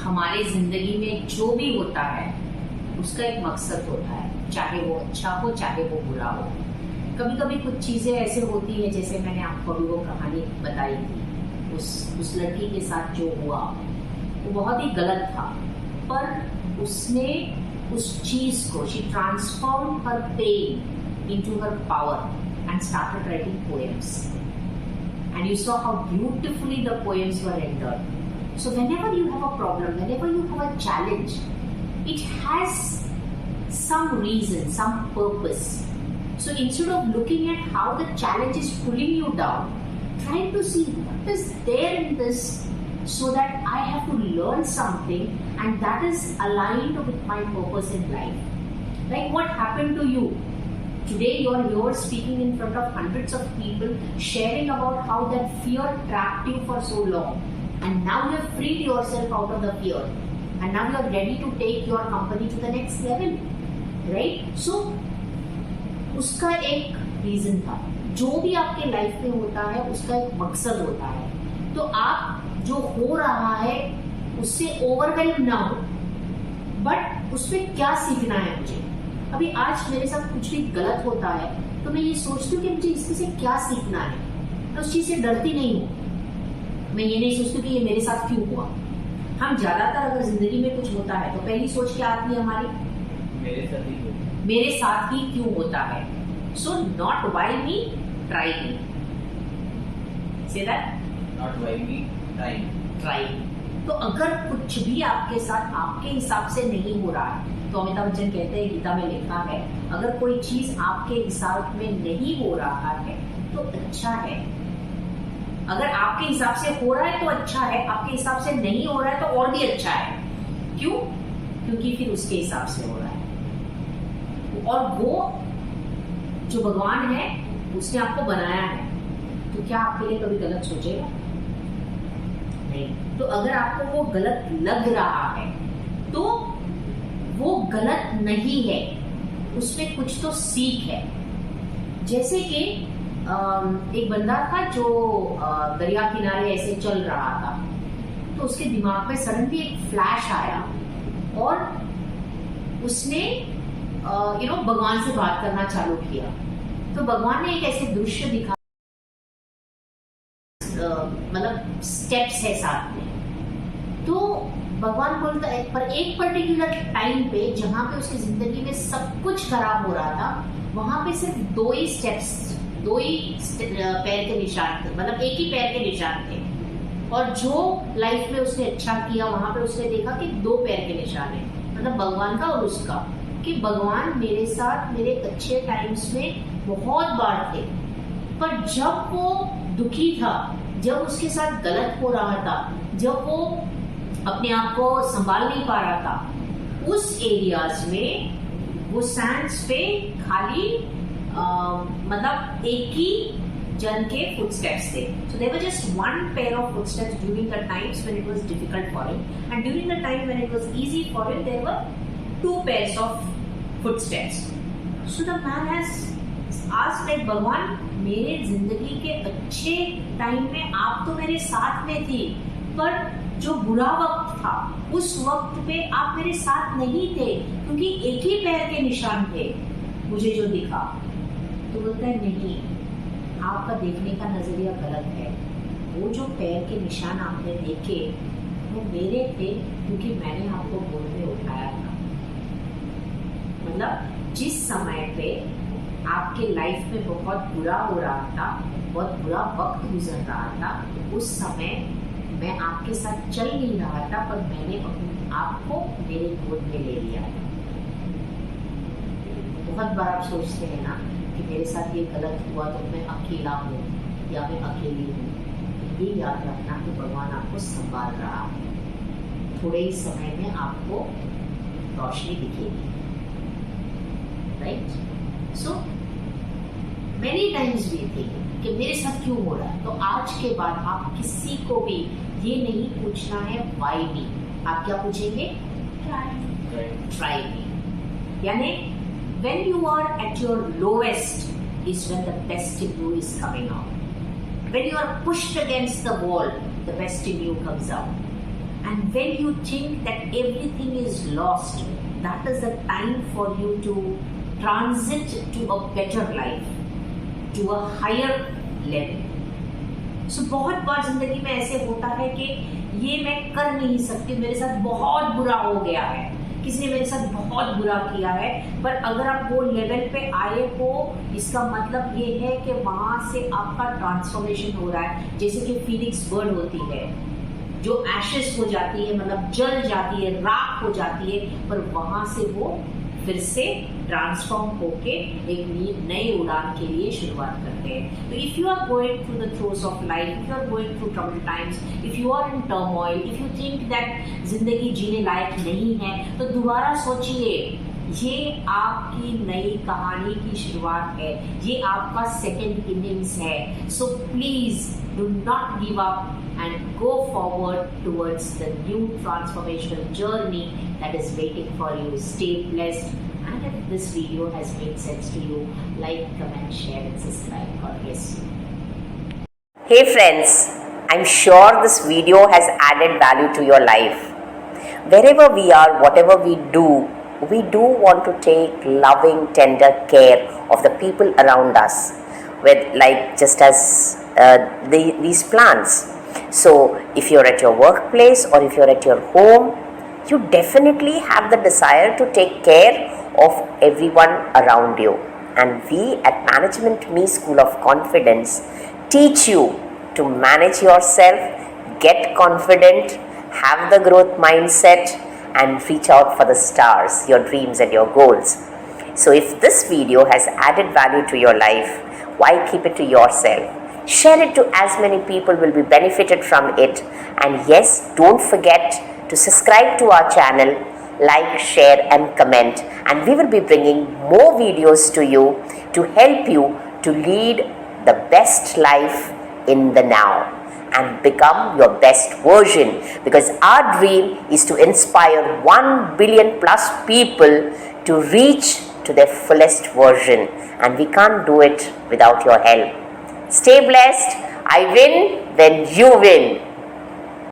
हमारे जिंदगी में जो भी होता है उसका एक मकसद होता है, चाहे वो अच्छा हो चाहे वो बुरा हो। कभी कभी कुछ चीजें ऐसे होती है, जैसे मैंने आपको अभी वो कहानी बताई थी, उस लड़की के साथ जो हुआ वो बहुत ही गलत था, पर उसने उस चीज को, she transform her pain into her power and started writing poems, and you saw how beautifully the poems were rendered. So whenever you have a problem, whenever you have a challenge, it has some reason, some purpose. So instead of looking at how the challenge is pulling you down, try to see what is there in this so that I have to learn something and that is aligned with my purpose in life. Like what happened to you? Today you are here speaking in front of hundreds of people, sharing about how that fear trapped you for so long. And now you have freed yourself out of the fear, and now you are ready to take your company to the next level, right? So उसका एक reason था। जो भी आपके life में होता है उसका एक मकसद होता है। तो आप जो हो रहा है उससे ओवरवेल्म ना हो, बट उसमें क्या सीखना है मुझे। अभी आज मेरे साथ कुछ भी गलत होता है तो मैं ये सोचती हूँ कि मुझे इसमें से क्या सीखना है। मैं उस चीज से डरती नहीं हूँ। मैं ये नहीं सोचती कि ये मेरे साथ क्यों हुआ। हम ज्यादातर अगर जिंदगी में कुछ होता है तो पहली सोच क्या आती है हमारी, मेरे साथ ही क्यों होता है। So not why me, try me. Say that, not why me, try. तो अगर कुछ भी आपके साथ आपके हिसाब से नहीं हो रहा है, तो अमिताभ बच्चन कहते हैं, गीता में लिखा है, अगर कोई चीज आपके हिसाब में नहीं हो रहा है तो अच्छा है। अगर आपके हिसाब से हो रहा है तो अच्छा है, आपके हिसाब से नहीं हो रहा है तो और भी अच्छा है। क्यों? क्योंकि फिर उसके हिसाब से हो रहा है। और वो जो भगवान है उसने आपको बनाया है, तो क्या आपके लिए कभी गलत सोचेगा? नहीं। तो अगर आपको वो गलत लग रहा है तो वो गलत नहीं है, उसमें कुछ तो सीख है। जैसे कि एक बंदा था जो दरिया किनारे ऐसे चल रहा था, तो उसके दिमाग में सडनली एक फ्लैश आया और उसने भगवान से बात करना चालू किया। तो भगवान ने एक ऐसे दृश्य दिखा, मतलब स्टेप्स है साथ में। तो भगवान बोलता है, पर एक पर्टिकुलर टाइम पे जहां पे उसकी जिंदगी में सब कुछ खराब हो रहा था, वहां पे सिर्फ दो ही पैर के निशान थे, मतलब एक ही पैर के निशान थे। और जो लाइफ में उसने अच्छा किया वहां पे उसने देखा कि दो पैर के निशान है, मतलब भगवान का और उसका, कि भगवान मेरे साथ मेरे अच्छे टाइम्स में बहुत बार थे, पर जब वो दुखी था, जब उसके साथ गलत हो रहा था, जब वो अपने आप को संभाल नहीं पा रहा था, उस एरियाज में वो सैंड्स पे खाली मतलब एक ही जन के फुटस्टेप्स थे। So there were just one pair of footsteps during the times when it was difficult for him, and during the time when it was easy for him, there were two pairs of footsteps. So the man has asked like, भगवान मेरे जिंदगी के अच्छे time में आप तो मेरे साथ में थी, पर जो बुरा वक्त था उस वक्त पे आप मेरे साथ नहीं थे, क्योंकि एक ही पैर के निशान थे मुझे जो दिखा। तो बोलता है नहीं, आपका देखने का नजरिया गलत है। वो जो पैर के निशान आपने देखे वो मेरे थे, क्योंकि मैंने आपको गोद में उठाया था। मतलब जिस समय पे आपके लाइफ में बहुत बुरा हो रहा था, बहुत बुरा वक्त गुजर रहा था, उस समय मैं आपके साथ चल नहीं रहा था, पर मैंने आपको मेरे गोद में ले लिया। बहुत बार आप सोचते हैं ना कि मेरे साथ ये गलत हुआ तो मैं अकेला हूँ या मैं अकेली हूँ। ये याद रखना कि भगवान आपको संभाल रहा है। थोड़े ही समय में आपको रोशनी दिखेगी, right? So many times we think कि मेरे साथ क्यों हो रहा है। तो आज के बाद आप किसी को भी ये नहीं पूछना है व्हाई मी, आप क्या पूछेंगे? Try me. यानी when you are at your lowest is when the best in you is coming out. When you are pushed against the wall, the best in you comes out. And when you think that everything is lost, that is the time for you to transit to a better life, to a higher level. So बहुत बार जिंदगी में ऐसे होता है कि ये मैं कर नहीं सकती, मेरे साथ बहुत बुरा हो गया है, किसी ने मेरे साथ बहुत बुरा किया है, पर अगर आप वो लेवल पे आए हो, इसका मतलब ये है कि वहां से आपका ट्रांसफॉर्मेशन हो रहा है। जैसे कि फीनिक्स बर्ड होती है जो एशेस हो जाती है, मतलब जल जाती है, राख हो जाती है, पर वहां से वो फिर से ट्रांसफॉर्म होके एक नई उड़ान के लिए शुरुआत करते हैं। तो if you are going through the throes of life, if you are going through trouble times, if you are in turmoil, if you think that जिंदगी जीने लायक नहीं है, तो दोबारा सोचिए, ये आपकी नई कहानी की शुरुआत है, ये आपका सेकेंड इनिंग्स है। So please do not give up and go forward towards the new transformational journey that is waiting for you. Stay blessed, and if this video has made sense to you, like, comment, share and subscribe. God bless you. Hey friends, I'm sure this video has added value to your life. Wherever we are, whatever we do want to take loving, tender care of the people around us, with like just as these plants. So if you're at your workplace or if you're at your home, you definitely have the desire to take care of everyone around you. And we at Management Me School of Confidence teach you to manage yourself, get confident, have the growth mindset, and reach out for the stars, your dreams and your goals. So if this video has added value to your life, why keep it to yourself? Share it to as many people will be benefited from it. And yes, don't forget to subscribe to our channel, like, share and comment. And we will be bringing more videos to you to help you to lead the best life in the now and become your best version. Because our dream is to inspire 1 billion plus people to reach to their fullest version. And we can't do it without your help. Stay blessed. I win when you win.